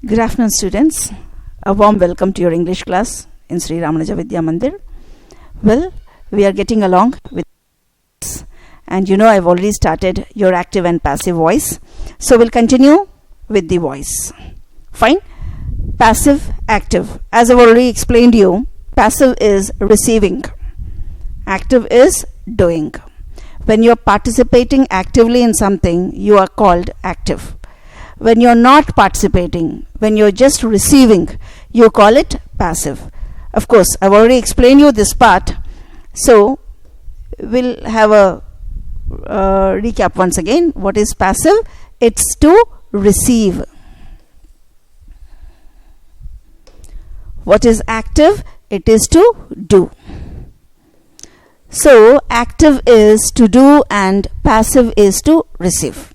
Good afternoon, students. A warm welcome to your English class in Sri Ramanuja Vidya Mandir. Well, we are getting along with this, and you know I've already started your active and passive voice. So we'll continue with the voice. Fine. Passive, active. As I've already explained you, passive is receiving. Active is doing. When you're participating actively in something, you are called active. When you're not participating, when you're just receiving, you call it passive. Of course, I've already explained you this part, so we'll have a recap once again. What is passive? It's to receive. What is active? It is to do. So active is to do and passive is to receive.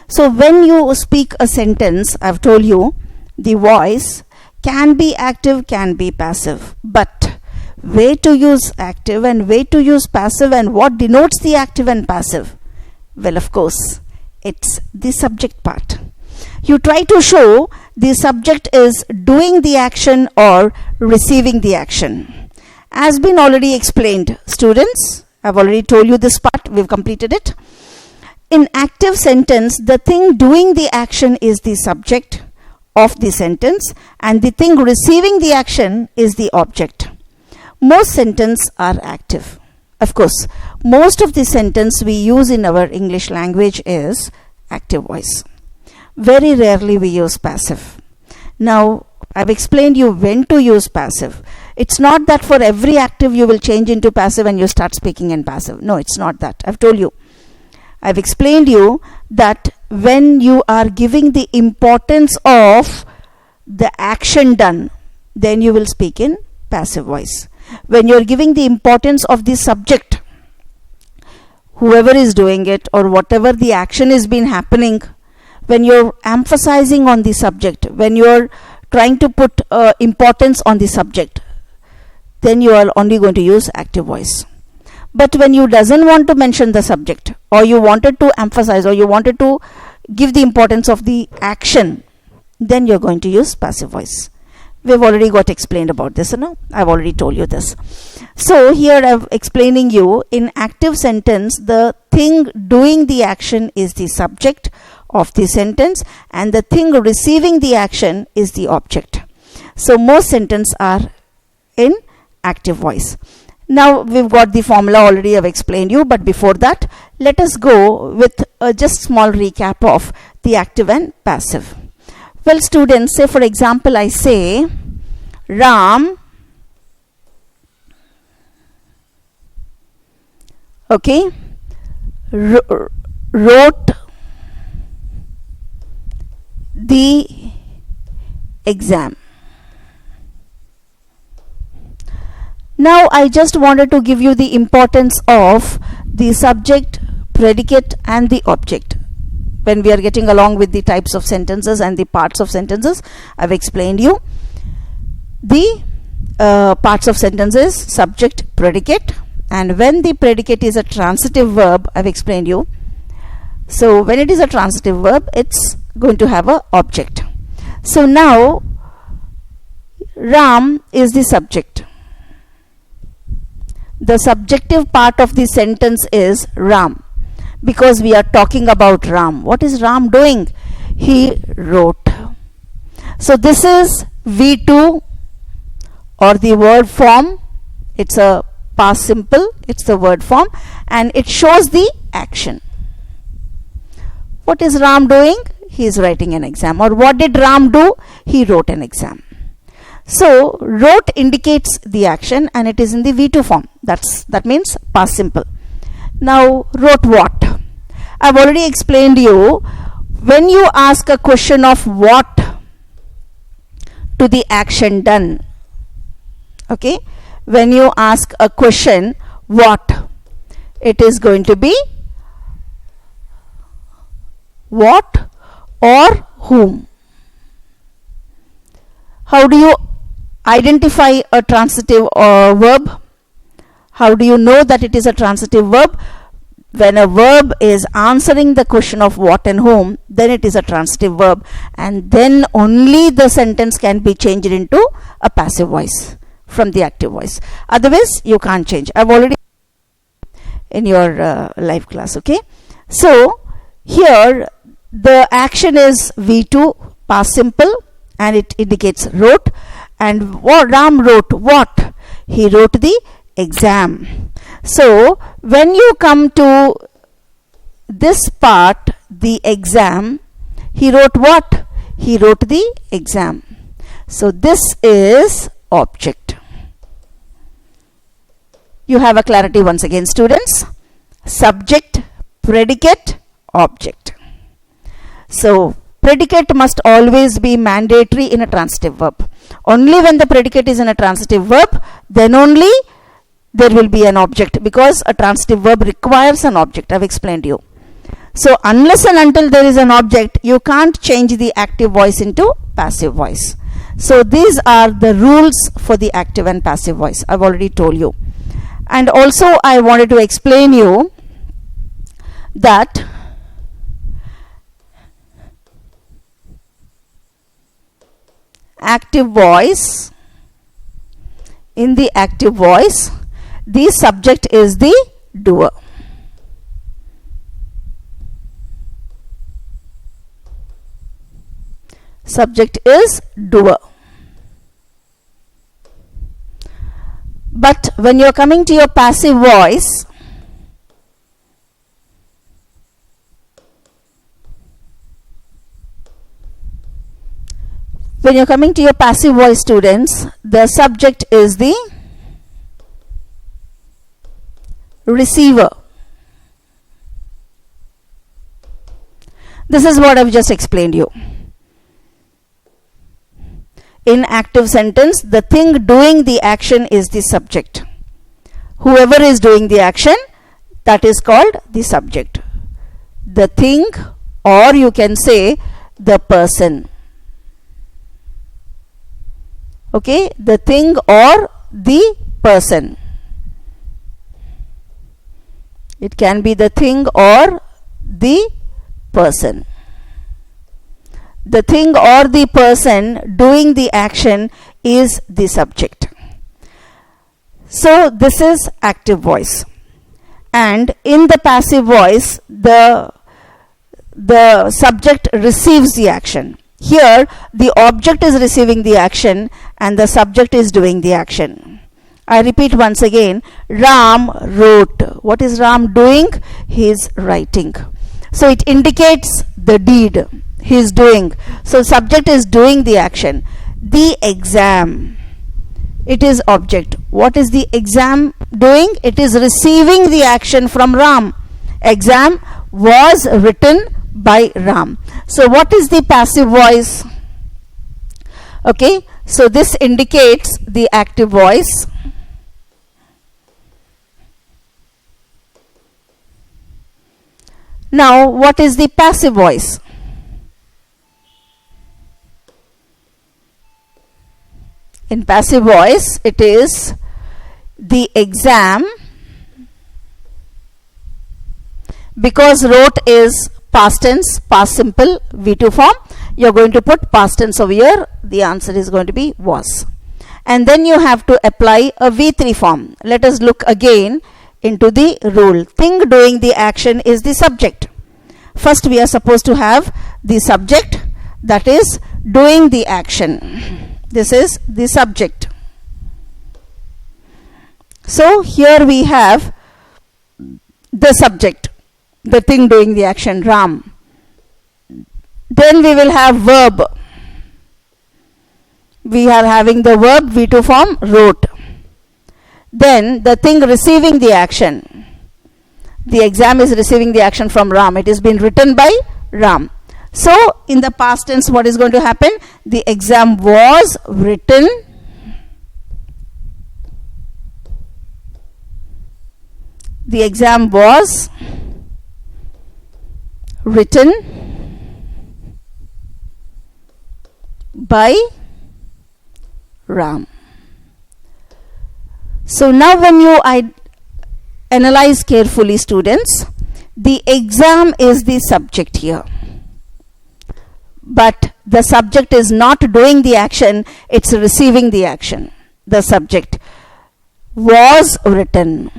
So when you speak a sentence, I've told you, the voice can be active, can be passive. But way to use active and way to use passive and what denotes the active and passive? Well, of course, it's the subject part. You try to show the subject is doing the action or receiving the action. As been already explained, students, I've already told you this part, we've completed it. In active sentence, the thing doing the action is the subject of the sentence and the thing receiving the action is the object. Most sentences are active. Of course, most of the sentence we use in our English language is active voice. Very rarely we use passive. Now, I've explained you when to use passive. It's not that for every active you will change into passive and you start speaking in passive. No, it's not that. I've told you. I've explained you that when you are giving the importance of the action done, then you will speak in passive voice. When you're giving the importance of the subject, whoever is doing it or whatever the action has been happening, when you're emphasizing on the subject, when you're trying to put importance on the subject, then you are only going to use active voice. But when you doesn't want to mention the subject or you wanted to emphasize or you wanted to give the importance of the action, then you're going to use passive voice. We've already got explained about this, I've already told you this. So here I'm explaining you in active sentence, the thing doing the action is the subject of the sentence and the thing receiving the action is the object. So most sentences are in active voice. Now we've got the formula already, I've explained you, but before that let us go with a just small recap of the active and passive. Well, students, say for example I say Ram wrote the exam. Now I just wanted to give you the importance of the subject, predicate and the object. When we are getting along with the types of sentences and the parts of sentences, I've explained you the parts of sentences, subject, predicate, and when the predicate is a transitive verb, I've explained you. So when it is a transitive verb, it's going to have an object. So now Ram is the subject. The subjective part of the sentence is Ram because we are talking about Ram. What is Ram doing? He wrote. So this is V2 or the word form. It's a past simple. It's the word form and it shows the action. What is Ram doing? He is writing an exam. Or what did Ram do? He wrote an exam. So wrote indicates the action and it is in the V2 form. That means past simple. Now wrote what? I've already explained you when you ask a question of what to the action done. Okay? When you ask a question what, it is going to be what or whom. How do you identify a transitive verb? How do you know that it is a transitive verb? when a verb is answering the question of what and whom, then it is a transitive verb, and then only the sentence can be changed into a passive voice from the active voice. Otherwise, you can't change. I've already in your live class. Okay, so here the action is V2 past simple, and it indicates wrote. And what Ram wrote? What? He wrote the exam. So when you come to this part, the exam, he wrote what? He wrote the exam. So this is object. You have a clarity once again, students. Subject, predicate, object. So predicate must always be mandatory in a transitive verb. Only when the predicate is in a transitive verb, then only there will be an object, because a transitive verb requires an object. I've explained to you. So unless and until there is an object, you can't change the active voice into passive voice. So these are the rules for the active and passive voice. I've already told you. And also I wanted to explain you that active voice, in the active voice, the subject is the doer. Subject is doer. But when you're coming to your passive voice, students, the subject is the receiver. This is what I've just explained you. In active sentence, the thing doing the action is the subject. Whoever is doing the action, that is called the subject. The thing, or you can say the person. Okay, the thing or the person. It can be the thing or the person. The thing or the person doing the action is the subject. So this is active voice. And in the passive voice, the subject receives the action. Here the object is receiving the action and the subject is doing the action. I repeat once again, Ram wrote. What is Ram doing? He is writing. So it indicates the deed he is doing. So subject is doing the action. The exam, it is object. What is the exam doing? It is receiving the action from Ram. Exam was written by Ram. So what is the passive voice? Okay, so this indicates the active voice. Now what is the passive voice? In passive voice, it is the exam, because wrote is past tense, past simple, V2 form. You're going to put past tense over here. The answer is going to be was. And then you have to apply a V3 form. Let us look again into the rule. Thing doing the action is the subject. First we are supposed to have the subject, that is doing the action. This is the subject. So here we have the subject, the thing doing the action, Ram. Then we will have verb. We are having the verb V2 form, wrote. Then the thing receiving the action. The exam is receiving the action from Ram. It is been written by Ram. So in the past tense, what is going to happen? The exam was written. The exam was written by Ram. So now when you analyze carefully, students, The exam is the subject here. But the subject is not doing the action, it's receiving the action. The subject was written.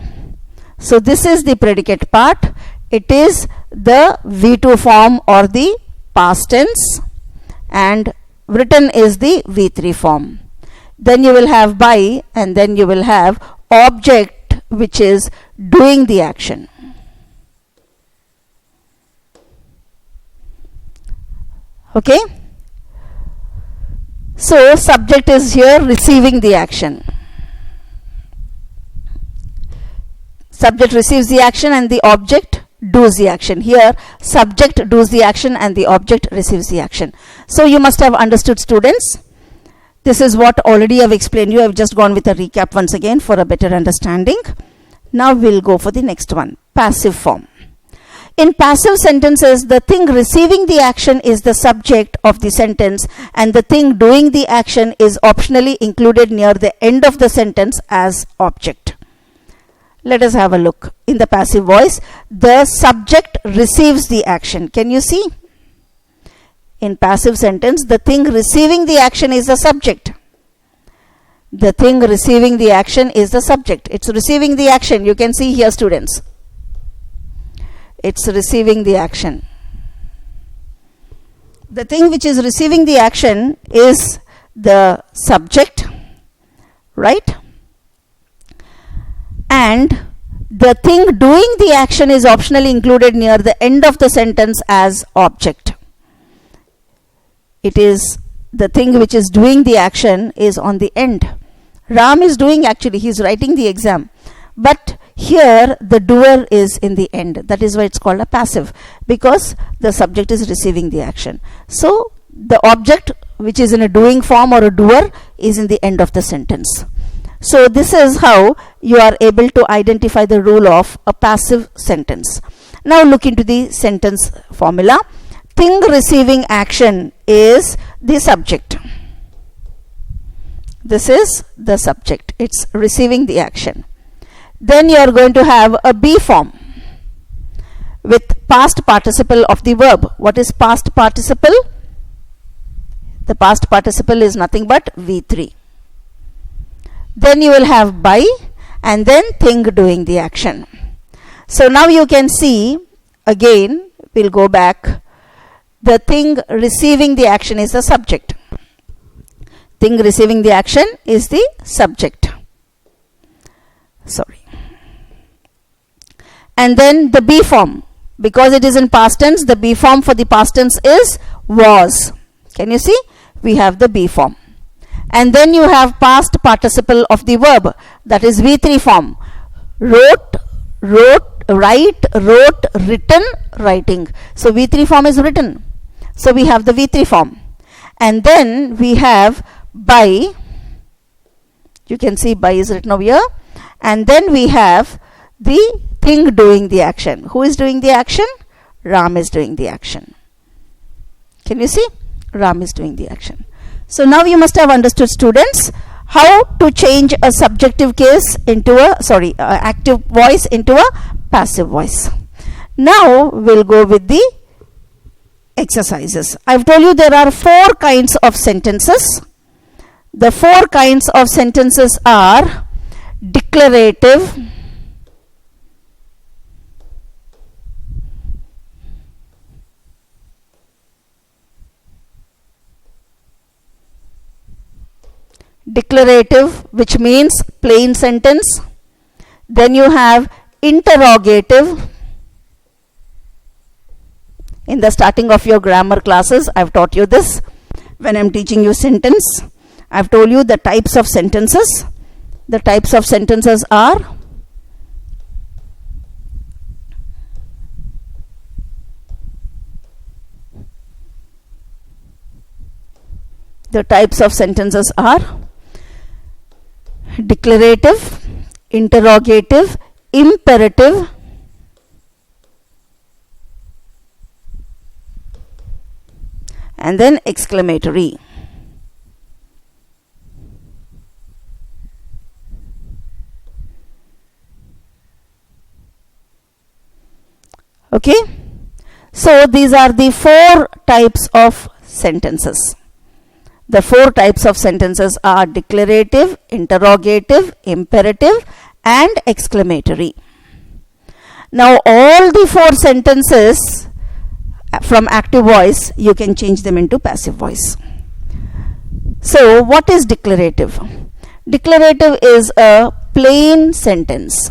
So this is the predicate part. It is the V2 form or the past tense, and written is the V3 form. Then you will have by, and then you will have object which is doing the action. Okay? So subject is here receiving the action. Subject receives the action and the object does the action. Here subject does the action and the object receives the action. So you must have understood, students. This is what already I've explained you. I've just gone with a recap once again for a better understanding. Now we'll go for the next one, passive form. In passive sentences, the thing receiving the action is the subject of the sentence, and the thing doing the action is optionally included near the end of the sentence as object. Let us have a look. In the passive voice, the subject receives the action. Can you see? In passive sentence, the thing receiving the action is the subject. The thing receiving the action is the subject. It's receiving the action. You can see here, students. It's receiving the action. The thing which is receiving the action is the subject, right? And the thing doing the action is optionally included near the end of the sentence as object. It is the thing which is doing the action is on the end. Ram is doing, actually he is writing the exam, but here the doer is in the end. That is why it's called a passive, because the subject is receiving the action. So the object which is in a doing form or a doer is in the end of the sentence. So this is how you are able to identify the rule of a passive sentence. Now look into the sentence formula. Thing receiving action is the subject. This is the subject. It's receiving the action. Then you are going to have a be form with past participle of the verb. What is past participle? The past participle is nothing but V3. Then you will have by, and then thing doing the action. So now you can see, again we'll go back, the thing receiving the action is the subject. Thing receiving the action is the subject. Sorry. And then the be form, because it is in past tense, the be form for the past tense is was. Can you see? We have the be form. And then you have past participle of the verb, that is V3 form. Wrote, write, wrote, written, writing. So V3 form is written. So we have the V3 form. And then we have by. You can see by is written over here. And then we have the thing doing the action. Who is doing the action? Ram is doing the action. Can you see? Ram is doing the action. So now you must have understood, students, how to change a subjective case into a, active voice into a passive voice. Now we'll go with the exercises. I've told you there are 4 kinds of sentences. The 4 kinds of sentences are declarative, which means plain sentence. Then you have interrogative. In the starting of your grammar classes, I've taught you this. When I'm teaching you sentence, I've told you the types of sentences. The types of sentences are declarative, interrogative, imperative, and then exclamatory. So these are the four types of sentences. The four types of sentences are declarative, interrogative, imperative, and exclamatory. Now all the four sentences from active voice, you can change them into passive voice. So what is declarative? Declarative is a plain sentence.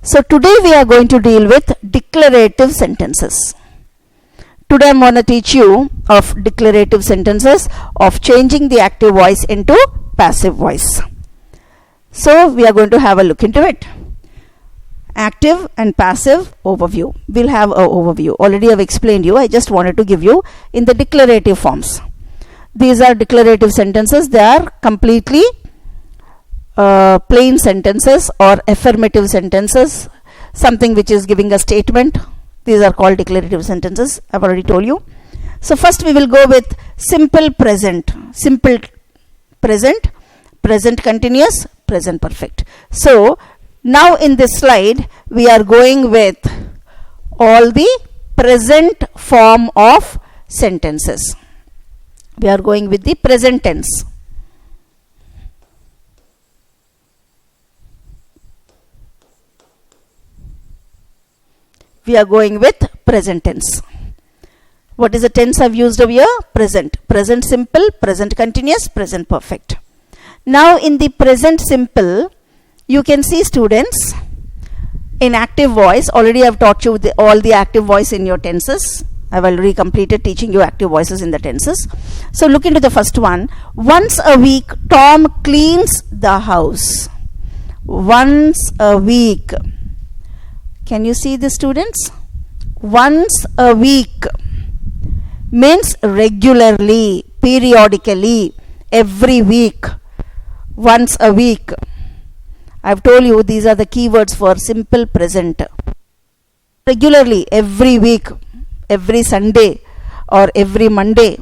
So today we are going to deal with declarative sentences. Today I am going to teach you of declarative sentences, of changing the active voice into passive voice. So we are going to have a look into it. Active and passive overview. We'll have an overview. Already I've explained you. I just wanted to give you in the declarative forms. These are declarative sentences. They are completely plain sentences or affirmative sentences. Something which is giving a statement. These are called declarative sentences. I've already told you. So first we will go with simple present. Simple present, present continuous, present perfect. So now in this slide we are going with all the present form of sentences. We are going with the present tense. We are going with present tense. What is the tense I've used over here? Present. Present simple, present continuous, present perfect. Now in the present simple, you can see students in active voice. Already I've taught you all the active voice in your tenses. I've already completed teaching you active voices in the tenses. So look into the first one. Once a week, Tom cleans the house. Once a week. Can you see the students? Once a week means regularly, periodically, every week. Once a week. I've told you these are the keywords for simple present. Regularly, every week, every Sunday or every Monday,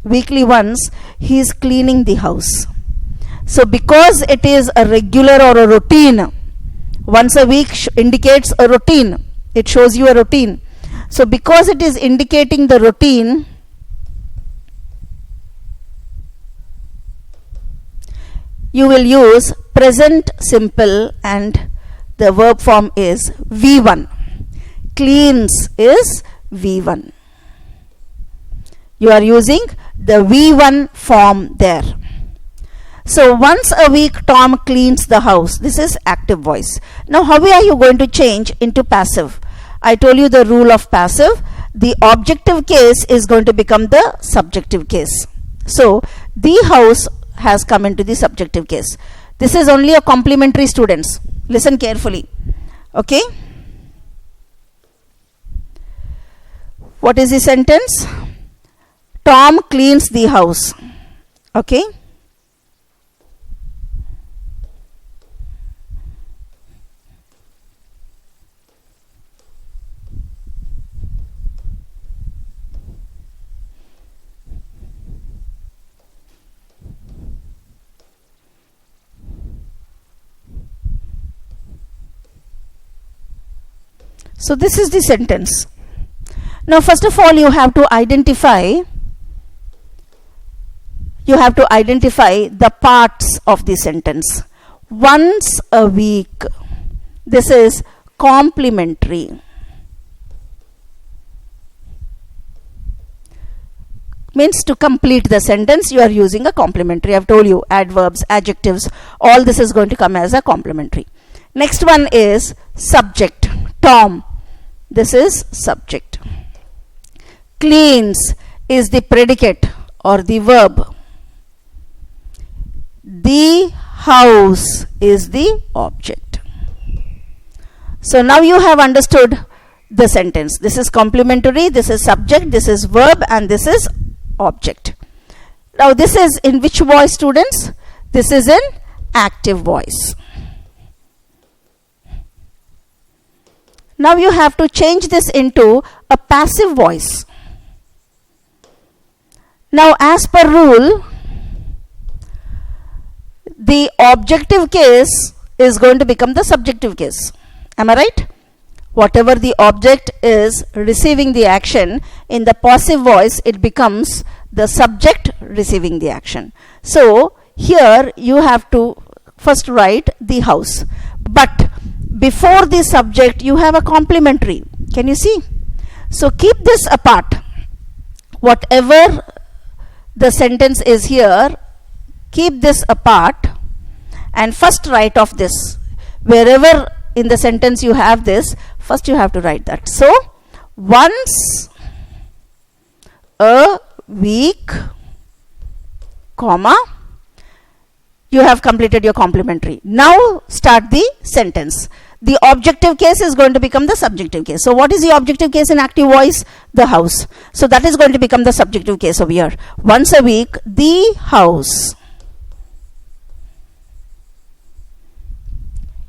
weekly once, he is cleaning the house. So because it is a regular or a routine, once a week indicates a routine. It shows you a routine. So because it is indicating the routine, you will use present simple and the verb form is V1. Cleans is V1. You are using the V1 form there. So once a week Tom cleans the house. This is active voice. Now how are you going to change into passive? I told you the rule of passive. The objective case is going to become the subjective case. So the house has come into the subjective case. This is only a complementary, students. Listen carefully. Okay? What is the sentence? Tom cleans the house. Okay? So this is the sentence. Now first of all you have to identify the parts of the sentence. Once a week. This is complementary. Means to complete the sentence you are using a complementary. I've told you adverbs, adjectives, all this is going to come as a complementary. Next one is subject. Tom. This is subject. Cleans is the predicate or the verb. The house is the object. So now you have understood the sentence. This is complementary, this is subject, this is verb, and this is object. Now this is in which voice, students? This is in active voice. Now you have to change this into a passive voice. Now as per rule, the objective case is going to become the subjective case. Am I right? Whatever the object is receiving the action, in the passive voice it becomes the subject receiving the action. So here you have to first write the house, but before the subject you have a complementary. Can you see? So keep this apart. Whatever the sentence is here, keep this apart and first write off this. Wherever in the sentence you have this, first you have to write that. So once a week, comma, you have completed your complementary. Now start the sentence. The objective case is going to become the subjective case. So what is the objective case in active voice? The house. So that is going to become the subjective case over here. Once a week, the house.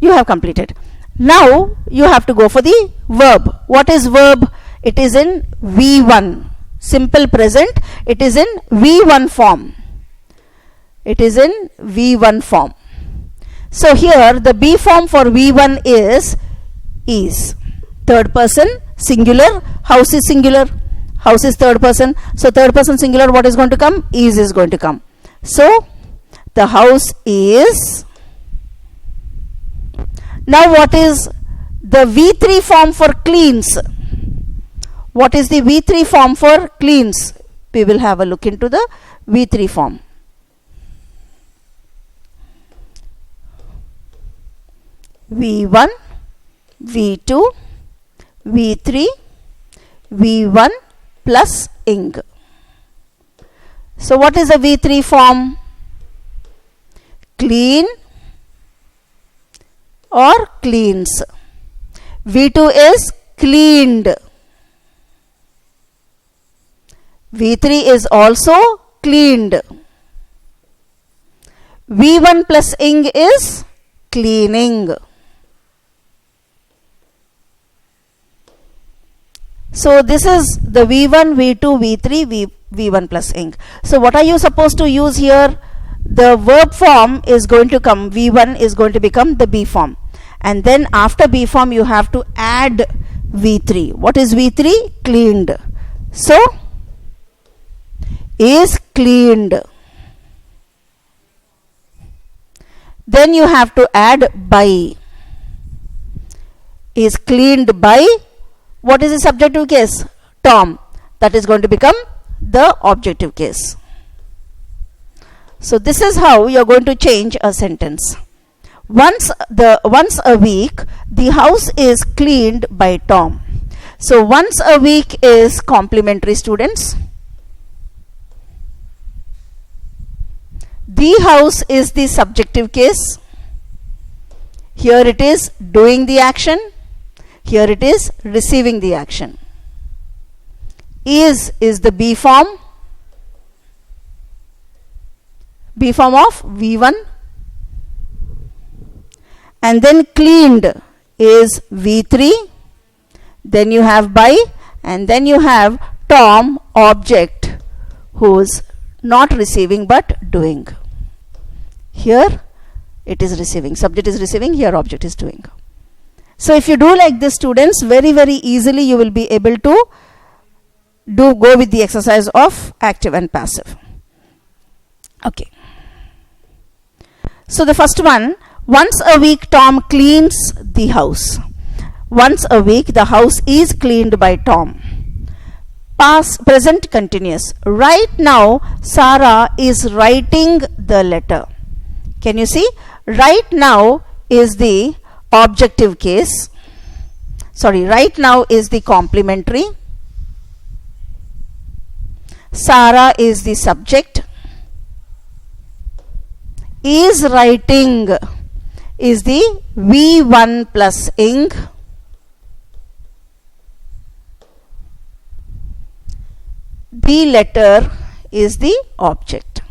You have completed. Now you have to go for the verb. What is verb? It is in V1. Simple present. It is in V1 form. It is in V1 form. So here the B form for V1 is. Third person singular. House is singular. House is third person. So third person singular, what is going to come? Is going to come. So the house is. Now what is the V3 form for cleans? What is the V3 form for cleans? We will have a look into the V3 form. V1, V2, V3, V1 plus ing. So what is the V3 form? Clean or cleans. V2 is cleaned. V3 is also cleaned. V1 plus ing is cleaning. So this is the V1, V2, V3, V1 plus ing. So what are you supposed to use here? The verb form is going to come, V1 is going to become the B form. And then after B form you have to add V3. What is V3? Cleaned. So is cleaned. Then you have to add by. Is cleaned by. What is the subjective case? Tom. That is going to become the objective case. So this is how you are going to change a sentence. Once a week, the house is cleaned by Tom. So once a week is complementary, students. The house is the subjective case. Here it is doing the action. Here it is receiving the action. Is the B form. B form of V1. And then cleaned is V3. Then you have by, and then you have Tom, object, who's not receiving but doing. Here it is receiving. Subject is receiving, here object is doing. So if you do like this, students, very easily you will be able to go with the exercise of active and passive. Okay. So the first one, once a week Tom cleans the house. Once a week the house is cleaned by Tom. Past, present continuous. Right now Sarah is writing the letter. Can you see? Right now is the objective case. Sorry, right now is the complementary. Sarah is the subject. Is writing is the V1 plus ing. The letter is the object.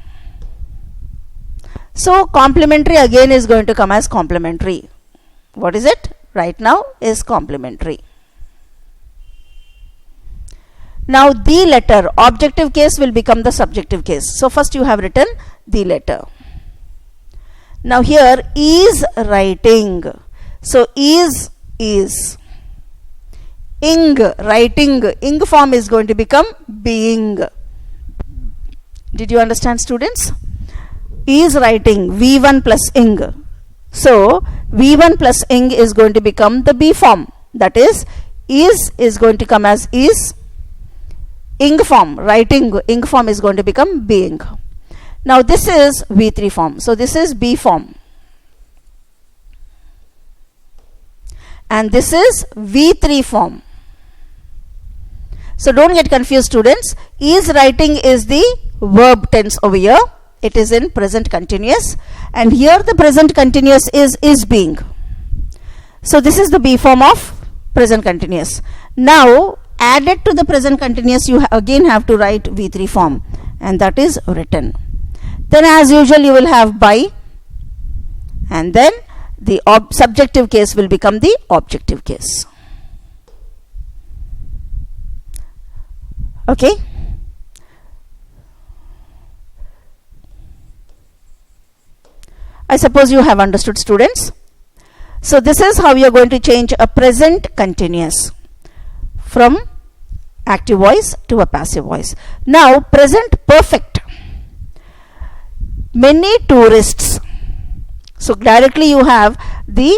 So complementary again is going to come as complementary. What is it? Right now is complementary. Now the letter, objective case will become the subjective case. So first you have written the letter. Now here is writing. So is is. Ing, writing, ing form is going to become being. Did you understand, students? Is writing, V1 plus ing. So V1 plus ing is going to become the be form. That is going to come as is. Ing form, writing, ing form is going to become being. Now this is V3 form. So this is be form. And this is V3 form. So don't get confused, students. Is writing is the verb tense over here. It is in present continuous. And here the present continuous is being. So this is the be form of present continuous. Now added to the present continuous, you again have to write V3 form. And that is written. Then as usual you will have by. And then the subjective case will become the objective case. Okay. I suppose you have understood, students. So this is how you are going to change a present continuous from active voice to a passive voice. Now present perfect. Many tourists. So directly you have the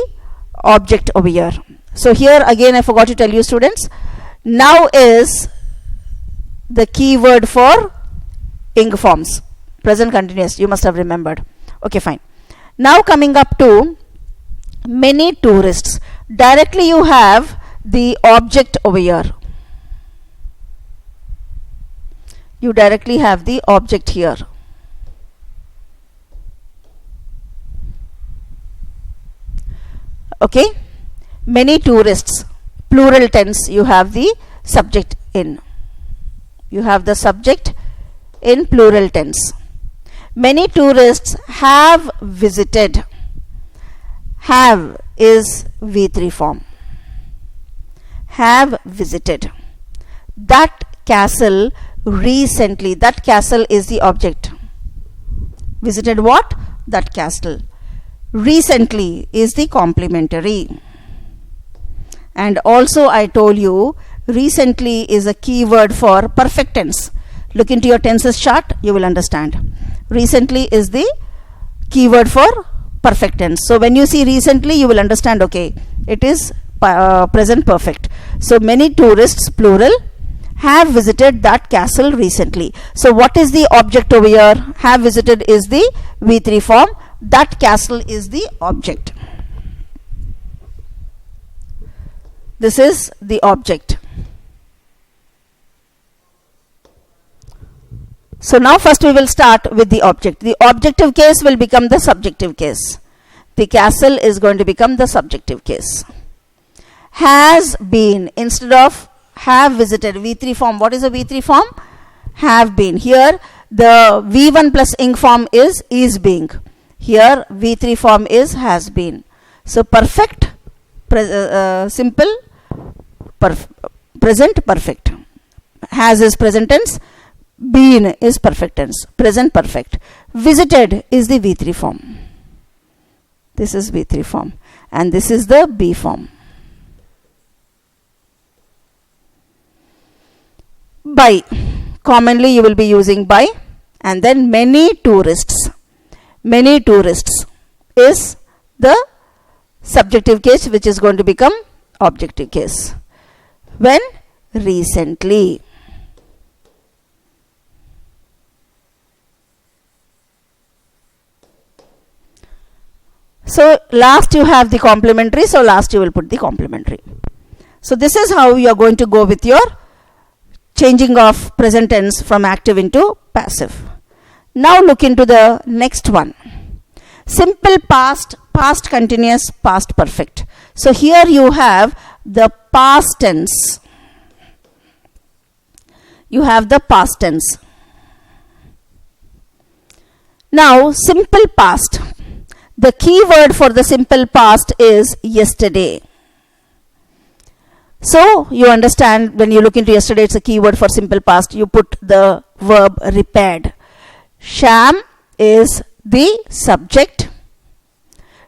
object over here. So here again I forgot to tell you, students. Now is the keyword for ing forms. Present continuous, you must have remembered. Okay, fine. Now coming up to many tourists. Directly you have the object over here. You directly have the object here. Okay. Many tourists. Plural tense, you have the subject in. You have the subject in plural tense. Many tourists have visited. Have is V3 form. Have visited that castle recently. That castle is the object. Visited what? That castle. Recently is the complementary. And also I told you recently is a keyword for perfect tense. Look into your tenses chart, you will understand. Recently is the keyword for perfect tense. So when you see recently, you will understand, okay, it is present perfect. So many tourists, plural, have visited that castle recently. So what is the object over here? Have visited is the V3 form. That castle is the object. This is the object. So now first we will start with the object. The objective case will become the subjective case. The castle is going to become the subjective case. Has been instead of have visited. V3 form. What is a V3 form? Have been. Here the V1 plus ing form is being. Here V3 form is has been. So perfect, simple, present perfect. Has is present tense. Been is perfect tense. Present perfect. Visited is the V3 form. This is V3 form. And this is the B form. By. Commonly you will be using by. And then many tourists. Many tourists is the subjective case, which is going to become objective case. When? Recently. So last you have the complementary. So last you will put the complementary. So this is how you are going to go with your changing of present tense from active into passive. Now look into the next one. Simple past, past continuous, past perfect. So here you have the past tense. You have the past tense. Now simple past. The key word for the simple past is yesterday. So you understand when you look into yesterday, it's a key word for simple past. You put the verb repaired. Sham is the subject.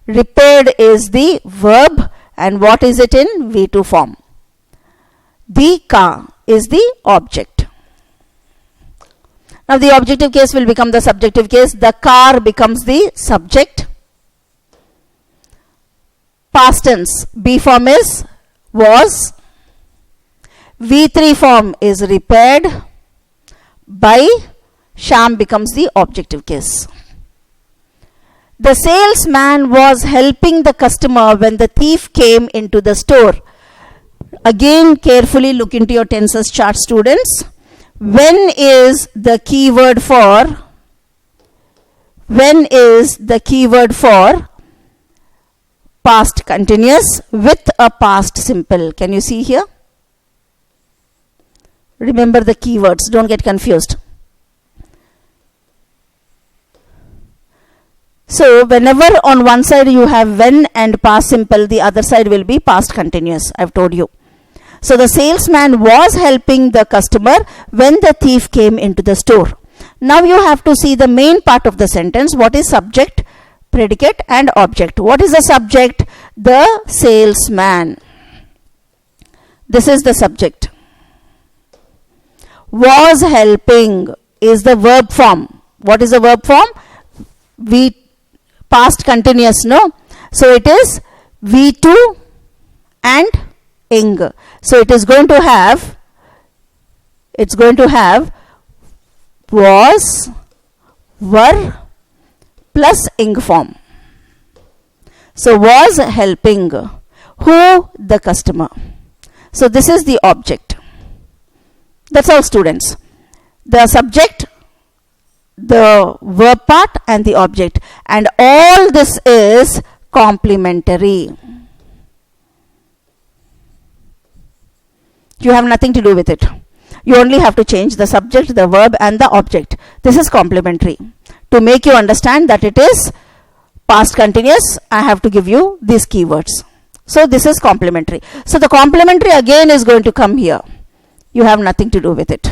Repaired is the verb. And what is it in V2 form? The car is the object. Now the objective case will become the subjective case. The car becomes the subject. Past tense, B form is was. V3 form is repaired. By Shyam becomes the objective case. The salesman was helping the customer when the thief came into the store. Again, carefully look into your tenses chart, students. When is the keyword for past continuous with a past simple? Can you see here? Remember the keywords, don't get confused. So whenever on one side you have when and past simple, the other side will be past continuous. I've told you. So the salesman was helping the customer when the thief came into the store. Now you have to see the main part of the sentence. What is subject, predicate and object? What is the subject? The salesman. This is the subject. Was helping is the verb form. What is the verb form? Past continuous, no? So it is V2 and ing. So it is going to have was, were plus ing form. So was helping who? The customer. So this is the object. That's all, students. The subject, the verb part and the object, and all this is complementary. You have nothing to do with it. You only have to change the subject, the verb and the object. This is complementary. To make you understand that it is past continuous, I have to give you these keywords. So this is complementary. So the complementary again is going to come here. You have nothing to do with it.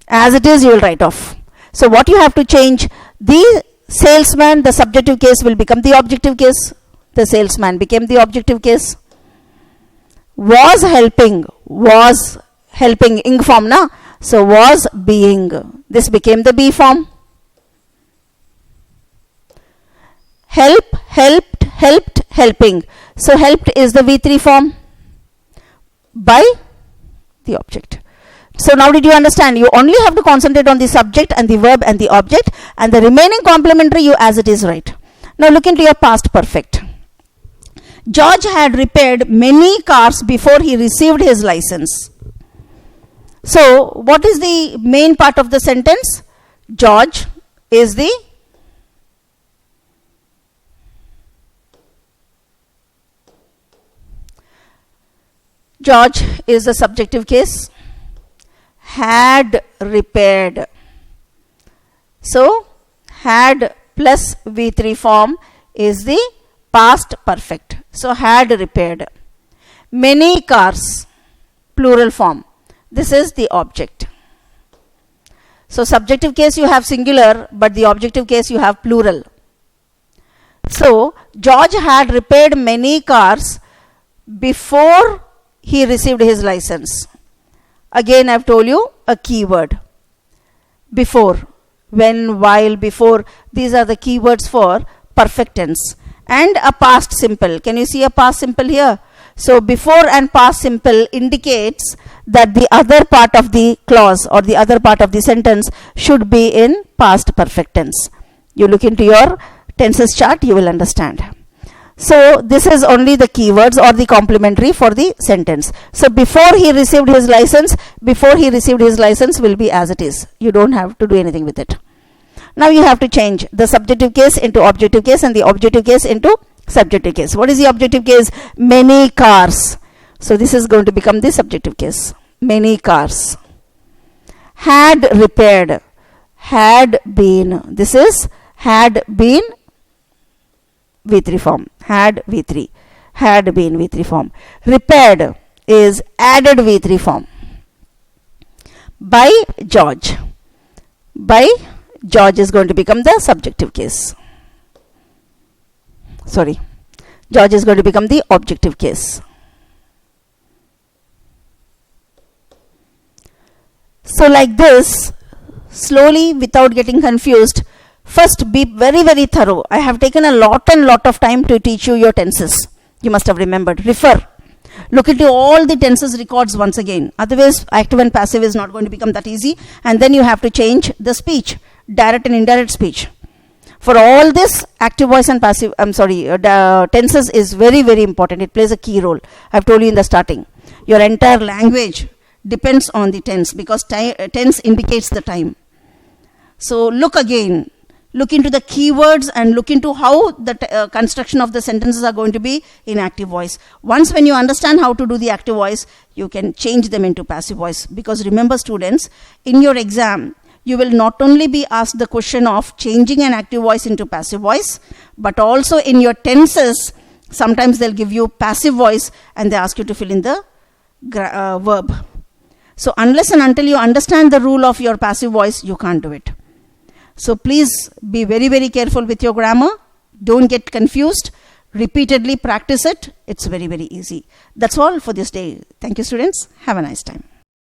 As it is, you will write off. So what you have to change, the salesman, the subjective case will become the objective case. The salesman became the objective case. Was helping ing form, na? So was being. This became the B form. Helped, helping. So helped is the V3 form by the object. So now did you understand? You only have to concentrate on the subject and the verb and the object, and the remaining complementary you as it is write. Now look into your past perfect. George had repaired many cars before he received his license. So what is the main part of the sentence? George is the subjective case. Had repaired. So had plus V3 form is the past perfect. So had repaired. Many cars, plural form. This is the object. So subjective case you have singular, but the objective case you have plural. So George had repaired many cars before he received his license. Again, I've told you a keyword. Before, when, while, before. These are the keywords for perfect tense. And a past simple. Can you see a past simple here? So before and past simple indicates that the other part of the clause or the other part of the sentence should be in past perfect tense. You look into your tenses chart, you will understand. So this is only the keywords or the complementary for the sentence. So before he received his license will be as it is. You don't have to do anything with it. Now you have to change the subjective case into objective case and the objective case into subjective case. What is the objective case? Many cars. So this is going to become the subjective case. Many cars. Had repaired. Had been. This is had been V3 form. Had V3. Had been V3 form. Repaired is added V3 form. By George. By George is going to become the subjective case. Sorry. George is going to become the objective case. So like this, slowly, without getting confused, first be very, very thorough. I have taken a lot of time to teach you your tenses. You must have remembered. Refer. Look into all the tenses records once again. Otherwise, active and passive is not going to become that easy. And then you have to change the speech, direct and indirect speech. For all this, active voice and passive, tenses is very, very important. It plays a key role. I've told you in the starting. Your entire language depends on the tense, because tense indicates the time. So look again. Look into the keywords and look into how the construction of the sentences are going to be in active voice. Once when you understand how to do the active voice, you can change them into passive voice. Because remember, students, in your exam, you will not only be asked the question of changing an active voice into passive voice, but also in your tenses, sometimes they'll give you passive voice and they ask you to fill in the verb. So unless and until you understand the rule of your passive voice, you can't do it. So please be very, very careful with your grammar. Don't get confused. Repeatedly practice it. It's very, very easy. That's all for this day. Thank you, students. Have a nice time.